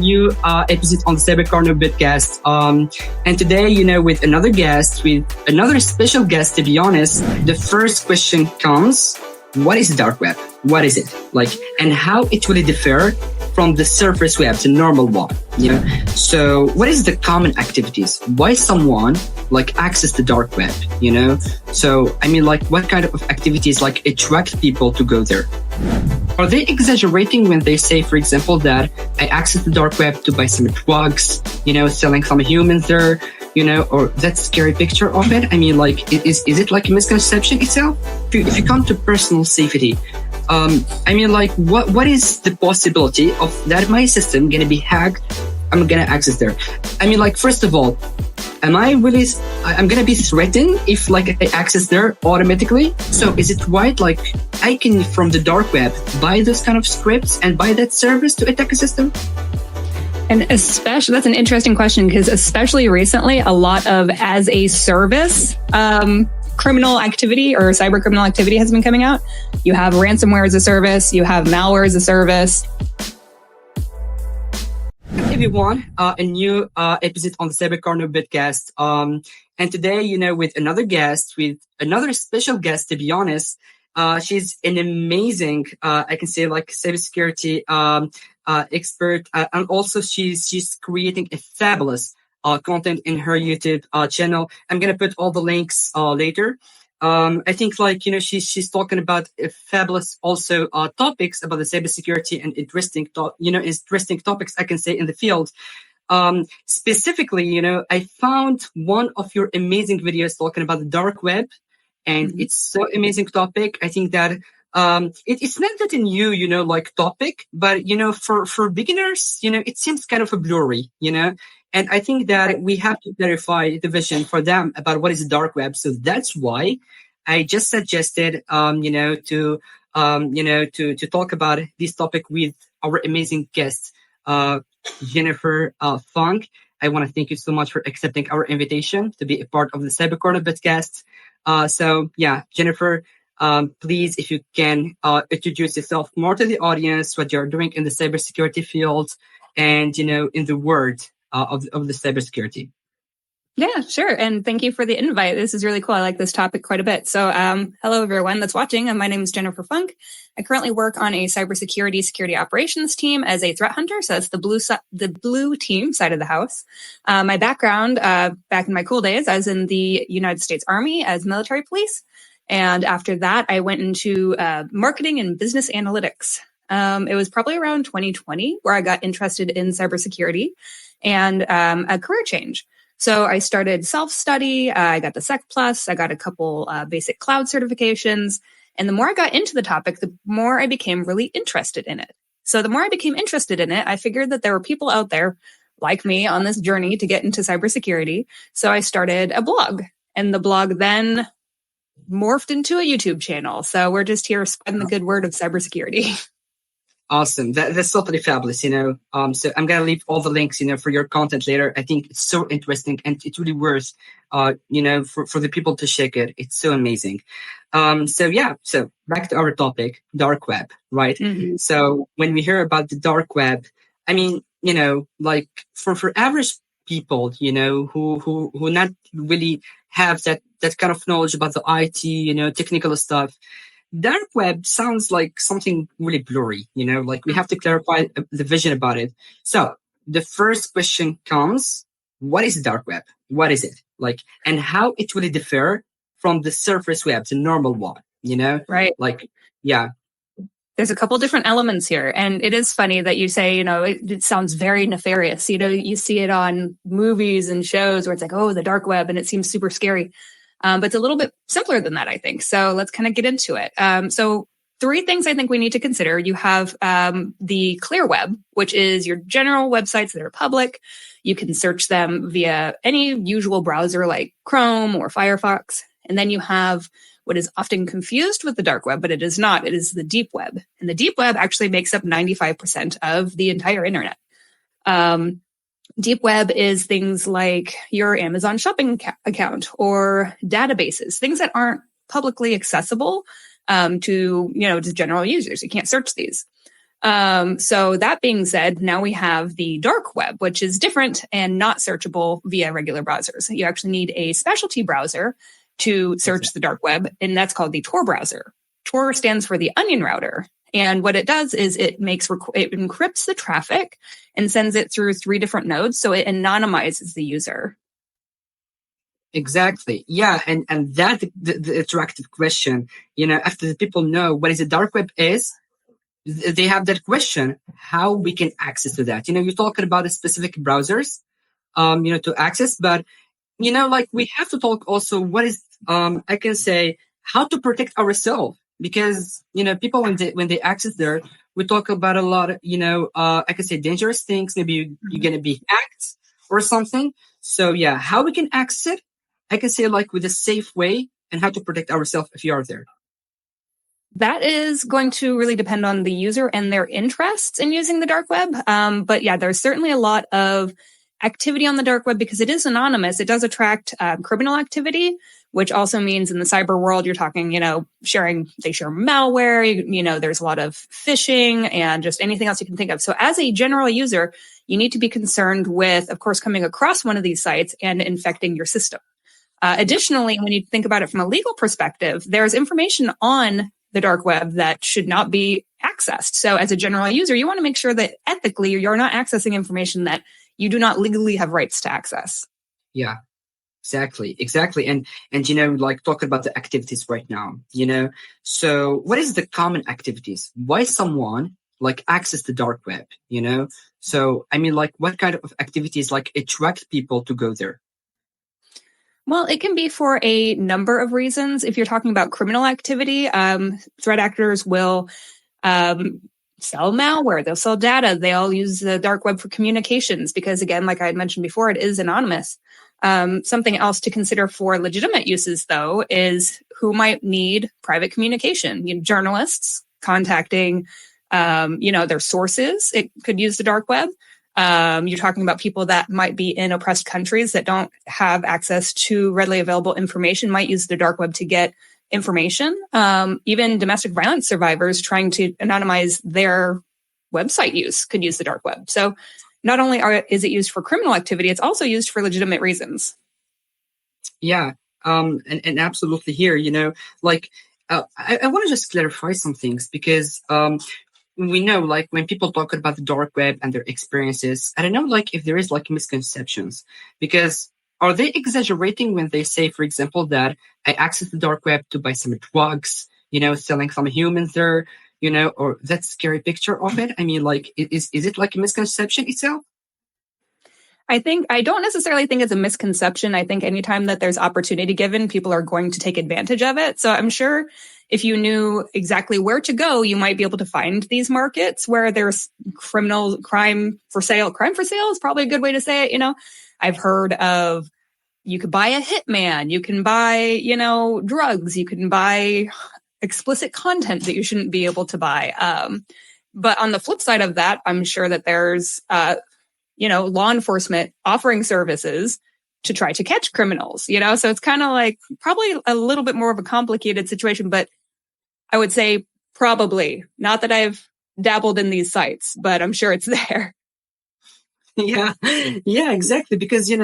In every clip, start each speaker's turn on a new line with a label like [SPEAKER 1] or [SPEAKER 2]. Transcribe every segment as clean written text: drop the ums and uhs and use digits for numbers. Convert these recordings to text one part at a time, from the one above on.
[SPEAKER 1] new episode on the Cybercrime podcast. And today, with another guest, with another special guest, to be honest, the first question comes, what is the dark web? What is it? And how it will differ from the surface web, the normal one, So what is the common activities? Why someone access the dark web, So, what kind of activities attract people to go there? Are they exaggerating when they say, for example, that I access the dark web to buy some drugs, selling some humans there, or that scary picture of it? Is it a misconception itself? If you come to personal safety, what is the possibility of that my system going to be hacked? I'm going to access there. First of all, I'm going to be threatened if I access there automatically. So is it right? I can from the dark web buy those kind of scripts and buy that service to attack a system?
[SPEAKER 2] And especially, that's an interesting question because especially recently, a lot of as a service, criminal activity or cyber criminal activity has been coming out. You have ransomware as a service, you have malware as a service.
[SPEAKER 1] Everyone, a new episode on the Cybercrime podcast. And today, with another guest, with another special guest, to be honest, she's an amazing, I can say cybersecurity expert, and also she's creating a fabulous content in her YouTube channel. I'm gonna put all the links later. I think she's talking about fabulous also topics about the cybersecurity and interesting topics I can say in the field. Specifically, I found one of your amazing videos talking about the dark web, and it's so amazing topic. I think that it's not that a new topic, but for beginners, it seems kind of a blurry, And I think that we have to clarify the vision for them about what is the dark web. So that's why I just suggested, to talk about this topic with our amazing guest, Jennifer Funk. I want to thank you so much for accepting our invitation to be a part of the Cybercrime podcast. So yeah, Jennifer, please, if you can, introduce yourself more to the audience, what you're doing in the cybersecurity field and, in the world of the cybersecurity.
[SPEAKER 2] Yeah, sure. And thank you for the invite. This is really cool. I like this topic quite a bit. So, hello everyone that's watching. And my name is Jennifer Funk. I currently work on a cybersecurity security operations team as a threat hunter. So that's the blue team side of the house. My background, back in my cool days, I was in the United States Army as military police. And after that, I went into marketing and business analytics. It was probably around 2020 where I got interested in cybersecurity and a career change. So I started self-study. I got the Sec Plus. I got a couple basic cloud certifications. And the more I got into the topic, the more I became really interested in it. So the more I became interested in it, I figured that there were people out there like me on this journey to get into cybersecurity. So I started a blog. And the blog then morphed into a YouTube channel. So we're just here spreading the good word of cybersecurity.
[SPEAKER 1] Awesome. That's totally fabulous, So I'm going to leave all the links, for your content later. I think it's so interesting and it's really worth, for the people to check it. It's so amazing. So back to our topic, dark web, right? Mm-hmm. So when we hear about the dark web, for average people, who not really have that kind of knowledge about the IT, technical stuff, dark web sounds like something really blurry, we have to clarify the vision about it. So the first question comes, what is the dark web? What is it? And how it will differ from the surface web, the normal one,
[SPEAKER 2] Right.
[SPEAKER 1] Yeah.
[SPEAKER 2] There's a couple different elements here. And it is funny that you say, it sounds very nefarious. You see it on movies and shows where it's like, oh, the dark web, and it seems super scary. But it's a little bit simpler than that, I think. So let's kind of get into it. So 3 things I think we need to consider. You have the clear web, which is your general websites that are public. You can search them via any usual browser like Chrome or Firefox. And then you have what is often confused with the dark web, but it is not. It is the deep web. And the deep web actually makes up 95% of the entire internet. Deep web is things like your Amazon shopping account or databases, things that aren't publicly accessible to just general users. You can't search these. So that being said, now we have the dark web, which is different and not searchable via regular browsers. You actually need a specialty browser to search the dark web, and that's called the Tor browser. Tor stands for the onion router. And what it does is it encrypts the traffic and sends it through 3 different nodes. So it anonymizes the user.
[SPEAKER 1] Exactly. Yeah. And that the interactive question, after the people know what is the dark web is, they have that question, how we can access to that. You're talking about a specific browsers, to access, but, we have to talk also what is, I can say, how to protect ourselves. Because, people, when they access there, we talk about a lot of, I can say dangerous things. Maybe you're going to be hacked or something. So, yeah, how we can access it, I can say with a safe way, and how to protect ourselves if you are there.
[SPEAKER 2] That is going to really depend on the user and their interests in using the dark web. But yeah, there's certainly a lot of activity on the dark web because it is anonymous. It does attract criminal activity, which also means in the cyber world, you're talking, they share malware, there's a lot of phishing and just anything else you can think of. So as a general user, you need to be concerned with, of course, coming across one of these sites and infecting your system. Additionally, when you think about it from a legal perspective, there's information on the dark web that should not be accessed. So as a general user, you want to make sure that ethically you're not accessing information that you do not legally have rights to access.
[SPEAKER 1] Yeah, exactly. And talking about the activities right now, so what is the common activities? Why someone access the dark web, So, what kind of activities attract people to go there?
[SPEAKER 2] Well, it can be for a number of reasons. If you're talking about criminal activity, threat actors will sell malware, they'll sell data, they'll use the dark web for communications because, again, like I had mentioned before, it is anonymous. Something else to consider for legitimate uses, though, is who might need private communication. Journalists contacting, their sources. It could use the dark web. You're talking about people that might be in oppressed countries that don't have access to readily available information, might use the dark web to get information. Even domestic violence survivors trying to anonymize their website use could use the dark web. So not only is it used for criminal activity, it's also used for legitimate reasons.
[SPEAKER 1] Yeah. And absolutely here, I want to just clarify some things because, we know, when people talk about the dark web and their experiences, I don't know, if there is misconceptions, because are they exaggerating when they say, for example, that I access the dark web to buy some drugs, selling some humans there, or that scary picture of it? Is it a misconception itself?
[SPEAKER 2] I don't necessarily think it's a misconception. I think anytime that there's opportunity given, people are going to take advantage of it. So I'm sure if you knew exactly where to go, you might be able to find these markets where there's crime for sale. Crime for sale is probably a good way to say it. I've heard of, you could buy a hitman, you can buy, drugs, you can buy explicit content that you shouldn't be able to buy. But on the flip side of that, I'm sure that there's, law enforcement offering services to try to catch criminals, so it's kind of probably a little bit more of a complicated situation, but I would say probably not that I've dabbled in these sites, but I'm sure it's there.
[SPEAKER 1] Yeah, exactly. Because, I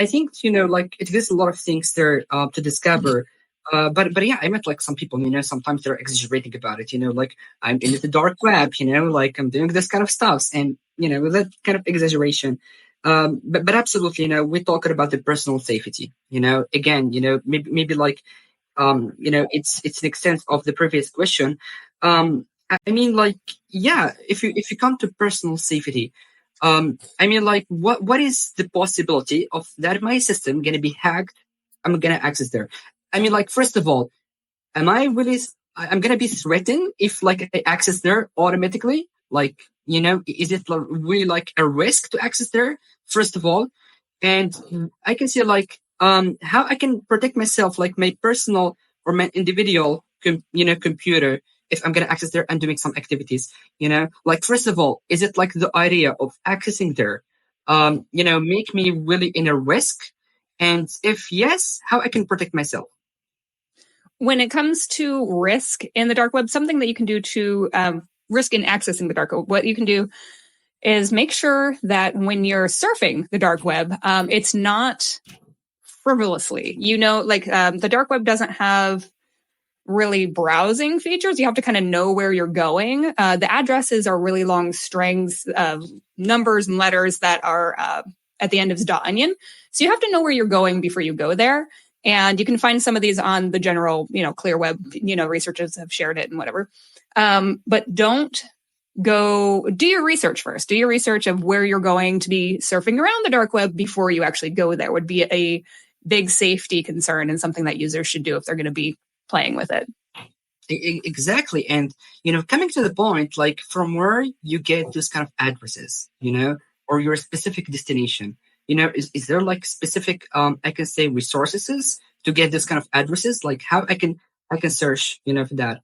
[SPEAKER 1] think, it exists a lot of things there to discover. But yeah, I met some people, sometimes they're exaggerating about it, I'm into the dark web, I'm doing this kind of stuff, and, that kind of exaggeration. But absolutely, we're talking about the personal safety, again, maybe it's an extent of the previous question. If you come to personal safety, what is the possibility of that my system going to be hacked? I'm going to access there. First of all, I'm going to be threatened if I access there automatically? Is it really a risk to access there, first of all? And I can see how I can protect myself, my personal or my individual, computer, if I'm going to access there and doing some activities, first of all, is it the idea of accessing there, make me really in a risk? And if yes, how I can protect myself?
[SPEAKER 2] when it comes to risk in the dark web, something that you can do to risk in accessing the dark web, what you can do is make sure that when you're surfing the dark web, it's not frivolously. The dark web doesn't have really browsing features. You have to kind of know where you're going. The addresses are really long strings of numbers and letters that are at the end of .onion. So you have to know where you're going before you go there. And you can find some of these on the general, clear web, researchers have shared it and whatever. But don't do your research first. Do your research of where you're going to be surfing around the dark web before you actually go there would be a big safety concern and something that users should do if they're going to be playing with it.
[SPEAKER 1] Exactly. And, coming to the point, like from where you get those kind of addresses, or your specific destination, is there like specific, I can say resources to get this kind of addresses? Like how I can search, for that?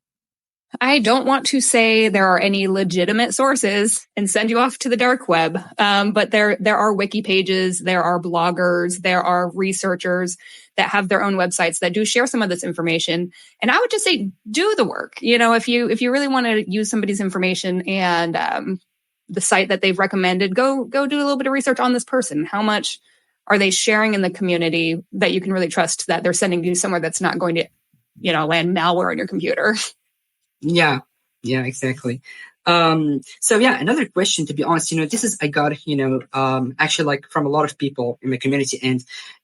[SPEAKER 2] I don't want to say there are any legitimate sources and send you off to the dark web. But there are wiki pages, there are bloggers, there are researchers that have their own websites that do share some of this information. And I would just say, do the work. If you really want to use somebody's information and the site that they've recommended, go do a little bit of research on this person. How much are they sharing in the community that you can really trust that they're sending you somewhere that's not going to, land malware on your computer?
[SPEAKER 1] Yeah, exactly. Another question, to be honest, this is, I got, actually like from a lot of people in my community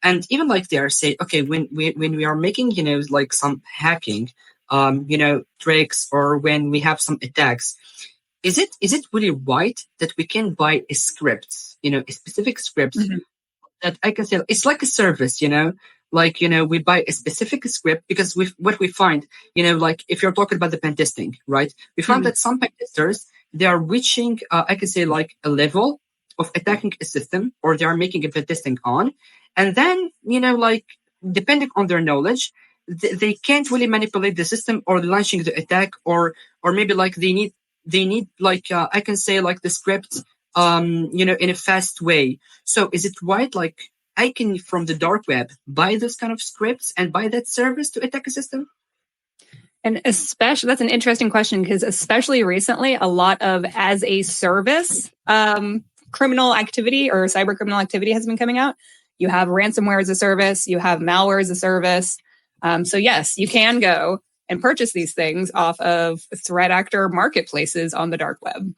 [SPEAKER 1] and even like they are saying, okay, when we are making, like some hacking, tricks, or when we have some attacks, is it really right that we can buy a script, a specific script that I can say it's like a service, like, we buy a specific script because what we find, like if you're talking about the pen testing, right? We found that some pen testers, they are reaching, I can say like a level of attacking a system, or they are making a pen testing on. And then, like depending on their knowledge, they can't really manipulate the system or launching the attack, or maybe like they need like, I can say like the script, in a fast way. So is it right? Like, I can, from the dark web, buy those kind of scripts and buy that service to attack a system?
[SPEAKER 2] And especially, that's an interesting question, because especially recently, a lot of as a service criminal activity or cyber criminal activity has been coming out. You have ransomware as a service, you have malware as a service. So yes, you can go and purchase these things off of threat actor marketplaces on the dark web.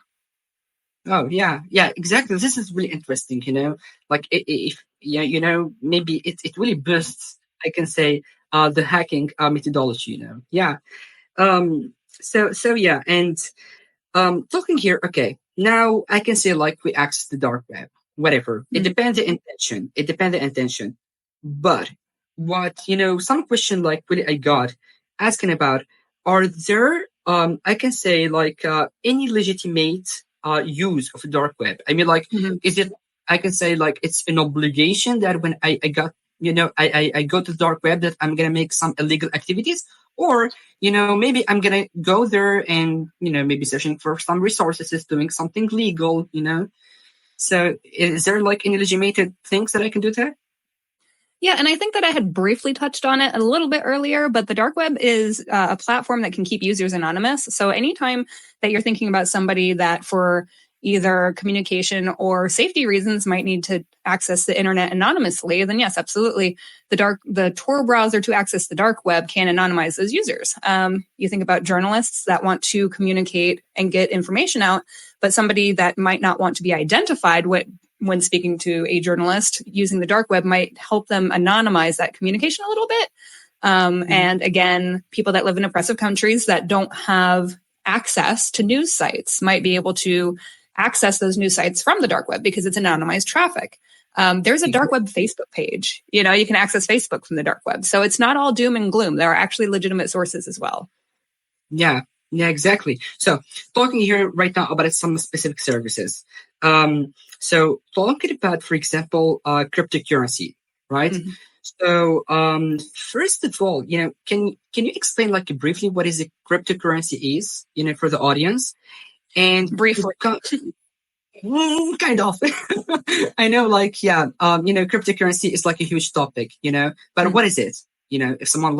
[SPEAKER 1] Oh, yeah, exactly. This is really interesting, like if maybe it really boosts, I can say, the hacking methodology, Yeah. Yeah. And talking here, okay, now I can say like we access the dark web, whatever. It depends the intention. But what, some question like really I got asking about, are there, I can say like any legitimate use of the dark web? I mean, like, is it, I can say like it's an obligation that when I got, I go to the dark web that I'm going to make some illegal activities, or, maybe I'm going to go there and, maybe searching for some resources, doing something legal, So is there like any legitimate things that I can do there?
[SPEAKER 2] Yeah, and I think that I had briefly touched on it a little bit earlier, but the dark web is a platform that can keep users anonymous. So anytime that you're thinking about somebody that for either communication or safety reasons might need to access the internet anonymously, then yes, absolutely. The Tor browser to access the dark web can anonymize those users. You think about journalists that want to communicate and get information out, but somebody that might not want to be identified when speaking to a journalist using the dark web might help them anonymize that communication a little bit. And again, people that live in oppressive countries that don't have access to news sites might be able to access those news sites from the dark web because it's anonymized traffic. There's a dark web Facebook page. You can access Facebook from the dark web. So it's not all doom and gloom. There are actually legitimate sources as well.
[SPEAKER 1] Yeah, exactly. So talking here right now about some specific services. So talking about, for example, cryptocurrency, right? So first of all, can you explain like briefly what is a cryptocurrency is, for the audience? And
[SPEAKER 2] briefly,
[SPEAKER 1] kind of. I know, like, cryptocurrency is like a huge topic, but what is it? if someone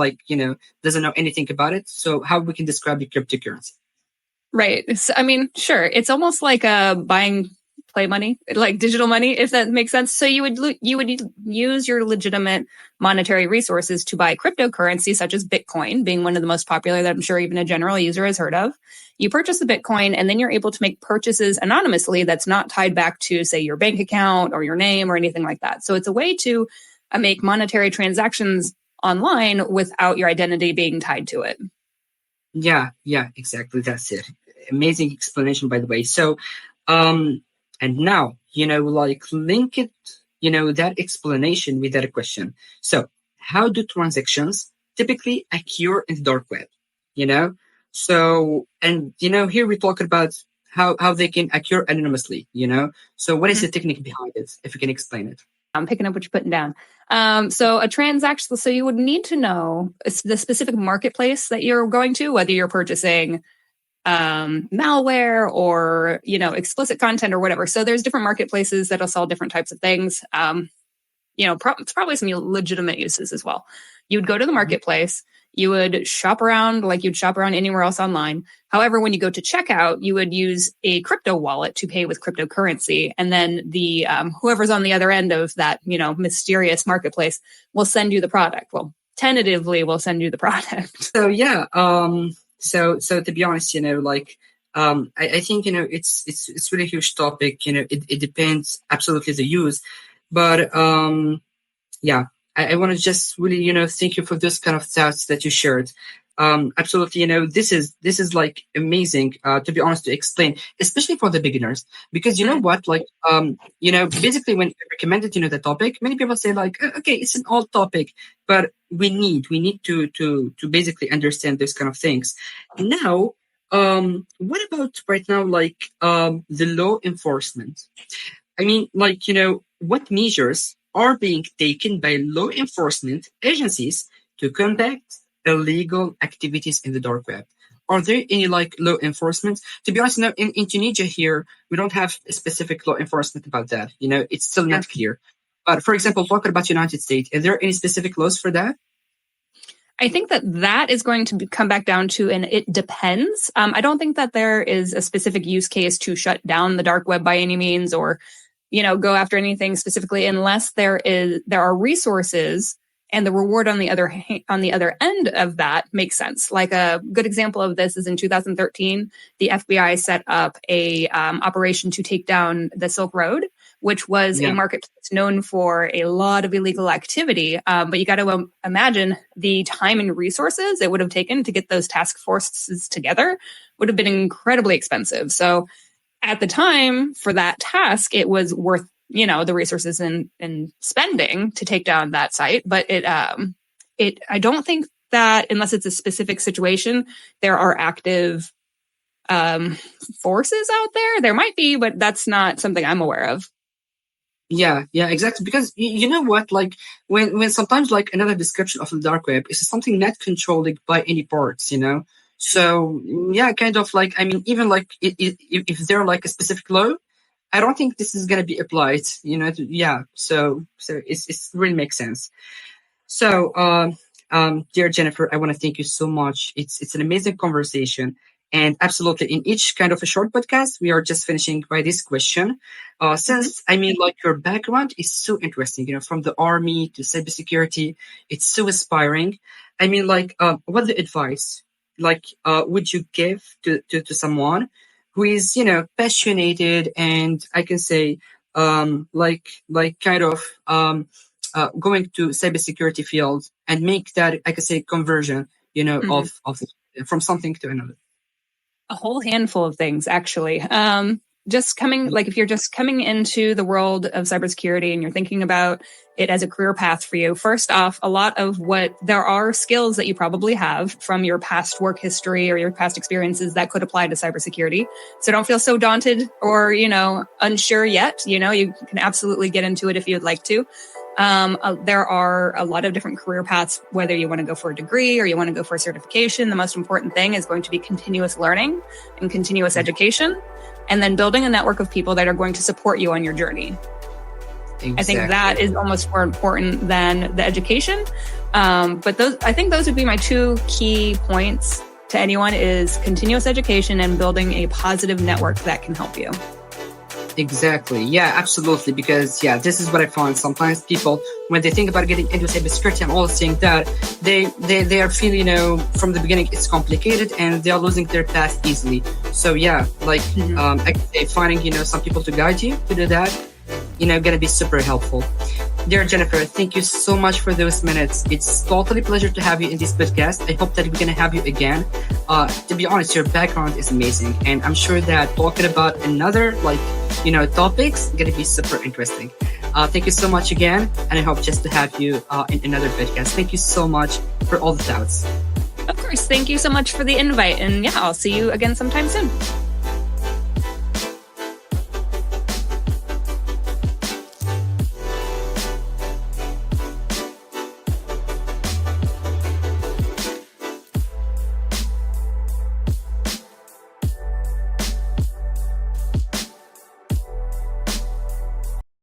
[SPEAKER 1] doesn't know anything about it, so how we can describe the cryptocurrency?
[SPEAKER 2] Right. So, I mean, sure. It's almost like buying play money, like digital money, if that makes sense. So you would use your legitimate monetary resources to buy cryptocurrency, such as Bitcoin, being one of the most popular that I'm sure even a general user has heard of. You purchase the Bitcoin, and then you're able to make purchases anonymously that's not tied back to, say, your bank account or your name or anything like that. So it's a way to make monetary transactions online without your identity being tied to it.
[SPEAKER 1] Yeah, exactly. That's it. Amazing explanation, by the way. So, and now, link it, that explanation with that question. So how do transactions typically occur in the dark web? So, and, here we talk about how they can occur anonymously, So what is the technique behind it, if you can explain it?
[SPEAKER 2] I'm picking up what you're putting down. So a transaction, so you would need to know the specific marketplace that you're going to, whether you're purchasing malware or, explicit content or whatever. So there's different marketplaces that'll sell different types of things. It's probably some legitimate uses as well. You would go to the marketplace, you would shop around like you'd shop around anywhere else online. However, when you go to checkout, you would use a crypto wallet to pay with cryptocurrency. And then the whoever's on the other end of that, mysterious marketplace will send you the product. Well, tentatively will send you the product.
[SPEAKER 1] So, yeah. So to be honest, I think, it's really a huge topic. It depends absolutely the use. But yeah, I want to just really, thank you for this kind of thoughts that you shared. Absolutely, this is like amazing, to be honest, to explain, especially for the beginners, because you know what, basically when I recommended, the topic, many people say okay, it's an old topic, but we need to basically understand those kind of things. Now, what about right now, the law enforcement? I mean, what measures are being taken by law enforcement agencies to combat illegal activities in the dark web? Are there any law enforcement? To be honest, in Tunisia here, we don't have a specific law enforcement about that. It's still not clear. But for example, talking about United States, are there any specific laws for that?
[SPEAKER 2] I think that is going to come back down to, and it depends. I don't think that there is a specific use case to shut down the dark web by any means, or go after anything specifically, unless there are resources and the reward on the other end of that makes sense. Like a good example of this is in 2013, the FBI set up a operation to take down the Silk Road, which was a marketplace known for a lot of illegal activity. But you got to imagine the time and resources it would have taken to get those task forces together would have been incredibly expensive. So at the time for that task, it was worth, the resources and spending to take down that site. But I don't think that unless it's a specific situation, there are active forces out there. There might be, but that's not something I'm aware of.
[SPEAKER 1] Yeah, exactly. Because you know what, when sometimes another description of the dark web is something not controlled by any parts, So yeah, kind of even if there a specific law, I don't think this is gonna be applied. So it's really makes sense. So dear Jennifer, I want to thank you so much. It's an amazing conversation, and absolutely in each kind of a short podcast, we are just finishing by this question. Since your background is so interesting, from the army to cybersecurity, it's so inspiring. What the advice? Would you give to someone who is, passionate and I can say, going to cybersecurity field and make that, I can say, conversion, of from something to another?
[SPEAKER 2] A whole handful of things, actually. If you're just coming into the world of cybersecurity and you're thinking about it as a career path for you, first off, a lot of there are skills that you probably have from your past work history or your past experiences that could apply to cybersecurity. So don't feel so daunted or, unsure yet. You can absolutely get into it if you'd like to. There are a lot of different career paths, whether you want to go for a degree or you want to go for a certification. The most important thing is going to be continuous learning and continuous education, and then building a network of people that are going to support you on your journey. I think that is almost more important than the education. But I think those would be my two key points to anyone is continuous education and building a positive network that can help you.
[SPEAKER 1] Exactly. Yeah, absolutely. Because this is what I find. Sometimes people, when they think about getting into cybersecurity, I'm always saying that they are feeling, from the beginning it's complicated and they are losing their path easily. So I can say finding, some people to guide you to do that, gonna be super helpful. Dear Jennifer, thank you so much for those minutes. It's totally a pleasure to have you in this podcast. I hope that we're going to have you again. To be honest, your background is amazing. And I'm sure that talking about another, topics going to be super interesting. Thank you so much again. And I hope just to have you in another podcast. Thank you so much for all the thoughts.
[SPEAKER 2] Of course. Thank you so much for the invite. And I'll see you again sometime soon.